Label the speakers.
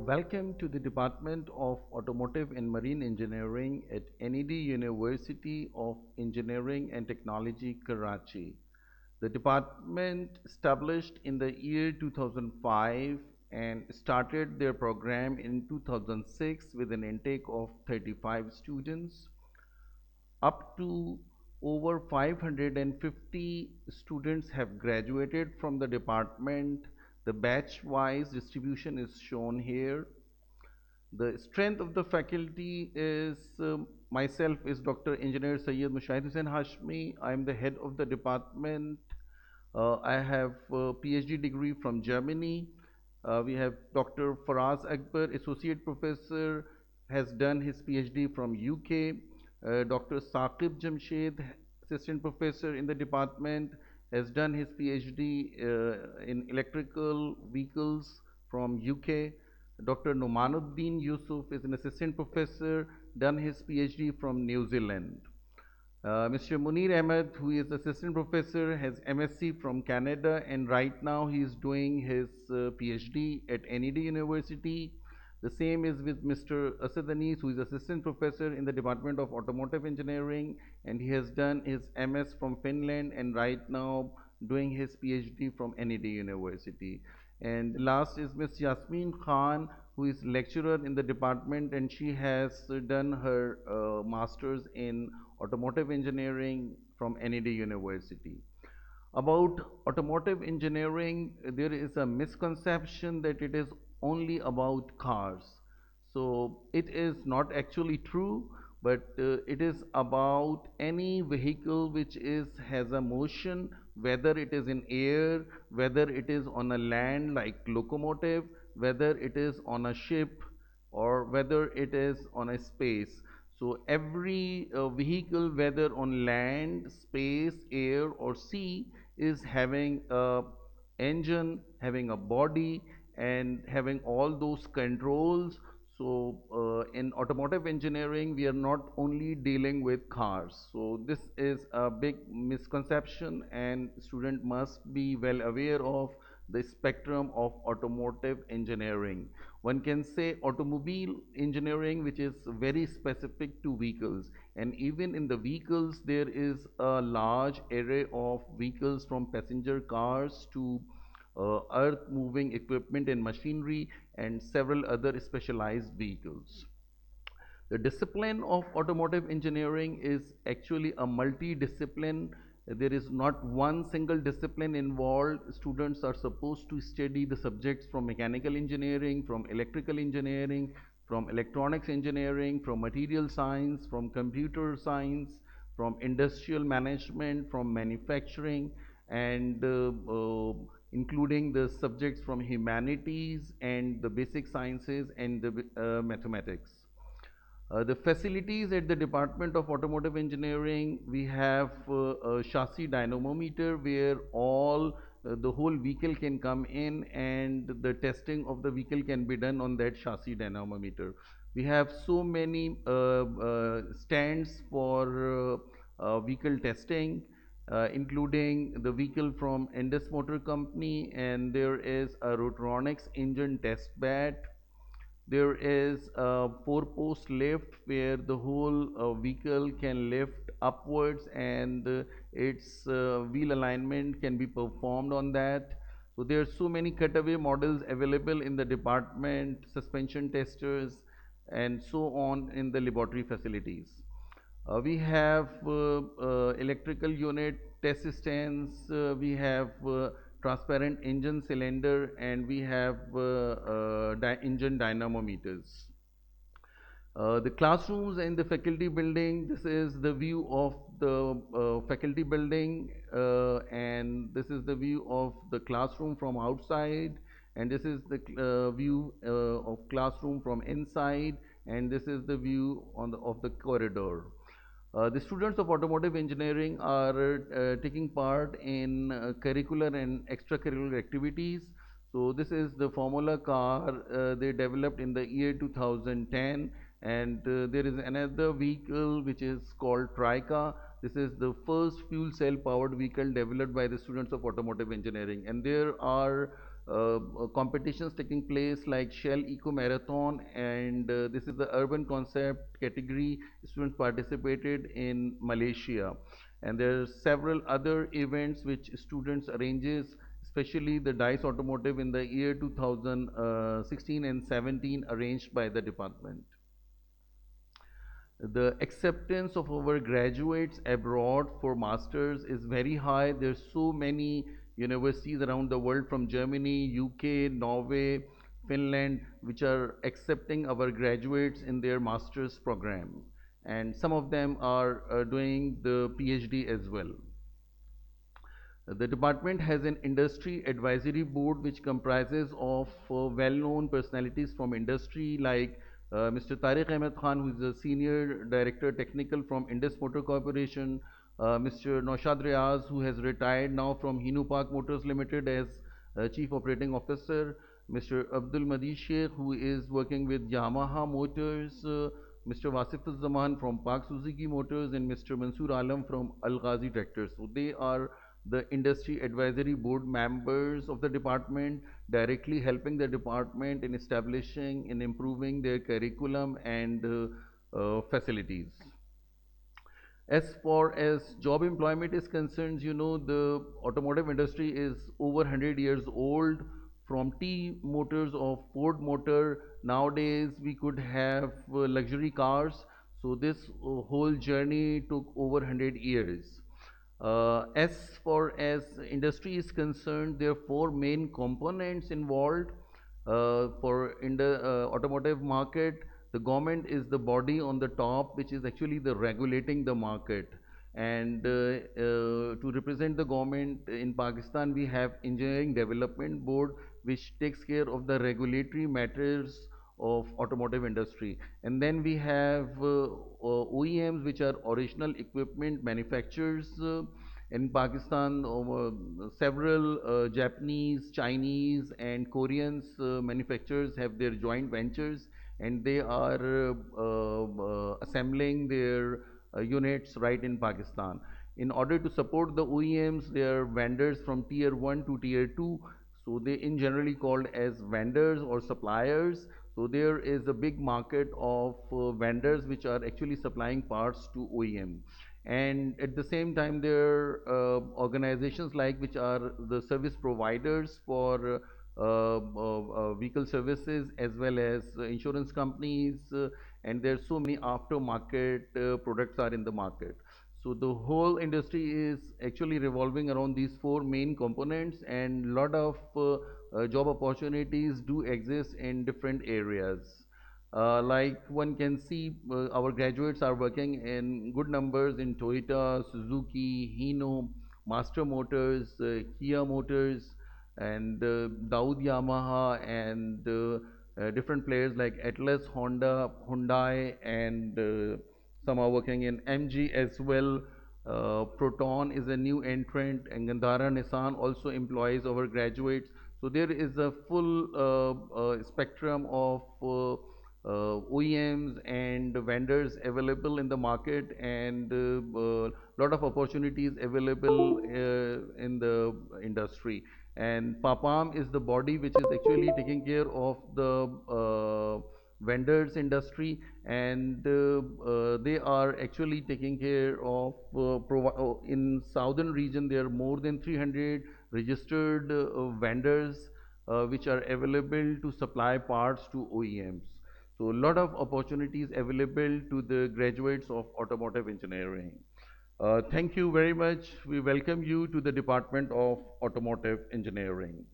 Speaker 1: Welcome to the Department of Automotive and Marine Engineering at NED University of Engineering and Technology, Karachi. The department established in the year 2005 and started their program in 2006 with an intake of 35 students. Up to over 550 students have graduated from the department. The batch-wise distribution is shown here. The strength of the faculty is myself is Dr. Engineer Sayyid Mushahid Hussain Hashmi. I am the head of the department. I have a PhD degree from Germany. We have Dr. Faraz Akbar, Associate Professor, has done his PhD from UK. Dr. Saqib Jamshed, Assistant Professor in the department, has done his PhD in electrical vehicles from UK. Dr. Nomanuddin Yusuf is an assistant professor, done his PhD from New Zealand. Mr. Munir Ahmed, who is assistant professor, has MSc from Canada, and right now he is doing his PhD at NED University. The same is with Mr. Asad Anis, who is assistant professor in the Department of Automotive Engineering, and he has done his MS from Finland, and right now doing his PhD from NED University. And last is Ms. Yasmin Khan, who is lecturer in the department, and she has done her master's in automotive engineering from NED University. About automotive engineering, there is a misconception that it is only about cars. So it is not actually true, but it is about any vehicle which has a motion, whether it is in air, whether it is on a land like locomotive, whether it is on a ship, or whether it is on a space. So every vehicle, whether on land, space, air, or sea, is having a engine, having a body, and having all those controls. So in automotive engineering, we are not only dealing with cars. So this is a big misconception, and student must be well aware of the spectrum of automotive engineering. One can say automobile engineering, which is very specific to vehicles, and even in the vehicles there is a large array of vehicles, from passenger cars to earth moving equipment and machinery, and several other specialized vehicles. The discipline of automotive engineering is actually a multidiscipline. There is not one single discipline involved. Students are supposed to study the subjects from mechanical engineering, from electrical engineering, from electronics engineering, from material science, from computer science, from industrial management, from manufacturing, and including the subjects from humanities and the basic sciences and the mathematics. The facilities at the Department of Automotive Engineering, we have a chassis dynamometer where the whole vehicle can come in, and the testing of the vehicle can be done on that chassis dynamometer. We have so many stands for vehicle testing, including the vehicle from Indus Motor Company, and there is a Rotoronics engine test bed. There is a four-post lift where the whole vehicle can lift upwards, and its wheel alignment can be performed on that. So there are so many cutaway models available in the department, suspension testers, and so on in the laboratory facilities. We have electrical unit test stands, we have transparent engine cylinder, and we have engine dynamometers. The classrooms and the faculty building, this is the view of the faculty building, and this is the view of the classroom from outside, and this is the view of classroom from inside, and this is the view of the corridor. The students of automotive engineering are taking part in curricular and extracurricular activities. So this is the Formula car they developed in the year 2010, and there is another vehicle which is called Trica. This is the first fuel cell powered vehicle developed by the students of automotive engineering, and there are competitions taking place like Shell Eco Marathon, and this is the urban concept category. Students participated in Malaysia, and there are several other events which students arranges, especially the DICE Automotive in the year 2016 and 17 arranged by the department. The acceptance of our graduates abroad for masters is very high. There's so many universities around the world, from Germany, UK, Norway, Finland, which are accepting our graduates in their master's program, and some of them are doing the PhD as well. The department has an industry advisory board which comprises of well-known personalities from industry like Mr. Tariq Ahmed Khan, who is the Senior Director Technical from Indus Motor Corporation, Mr. Naushad Riaz, who has retired now from Hinu Park Motors Limited as Chief Operating Officer, Mr. Abdul Madid Sheikh, who is working with Yamaha Motors, Mr. Wasif Zaman from Park Suzuki Motors, and Mr. Mansoor Alam from Al Ghazi Tractors. So they are the industry advisory board members of the department, directly helping the department in establishing and improving their curriculum and facilities. As far as job employment is concerned, the automotive industry is over 100 years old. From T motors of Ford motor, nowadays we could have luxury cars. So this whole journey took over 100 years. As far as industry is concerned, there are four main components involved. For in the automotive market, the government is the body on the top, which is actually the regulating the market. And to represent the government in Pakistan, we have Engineering Development Board, which takes care of the regulatory matters of automotive industry. And then we have OEMs, which are original equipment manufacturers. In Pakistan, several Japanese, Chinese, and Koreans manufacturers have their joint ventures, and they are assembling their units right in Pakistan. In order to support the OEMs, there are vendors from tier 1 to tier 2. So they in generally called as vendors or suppliers. So there is a big market of vendors which are actually supplying parts to OEM. And at the same time, there are organizations like which are the service providers for vehicle services, as well as insurance companies, and there's so many aftermarket products are in the market. So the whole industry is actually revolving around these four main components, and lot of job opportunities do exist in different areas. Like one can see, our graduates are working in good numbers in Toyota, Suzuki, Hino, Master Motors, Kia Motors, and Daud Yamaha, and different players like Atlas, Honda, Hyundai, and some are working in MG as well. Proton is a new entrant, and Gandhara Nissan also employs our graduates. So there is a full spectrum of OEMs and vendors available in the market, and lot of opportunities available in the industry. And PAPAM is the body which is actually taking care of the vendors industry, and they are actually taking care of in southern region there are more than 300 registered vendors which are available to supply parts to OEMs. So a lot of opportunities available to the graduates of automotive engineering. Thank you very much. We welcome you to the Department of Automotive Engineering.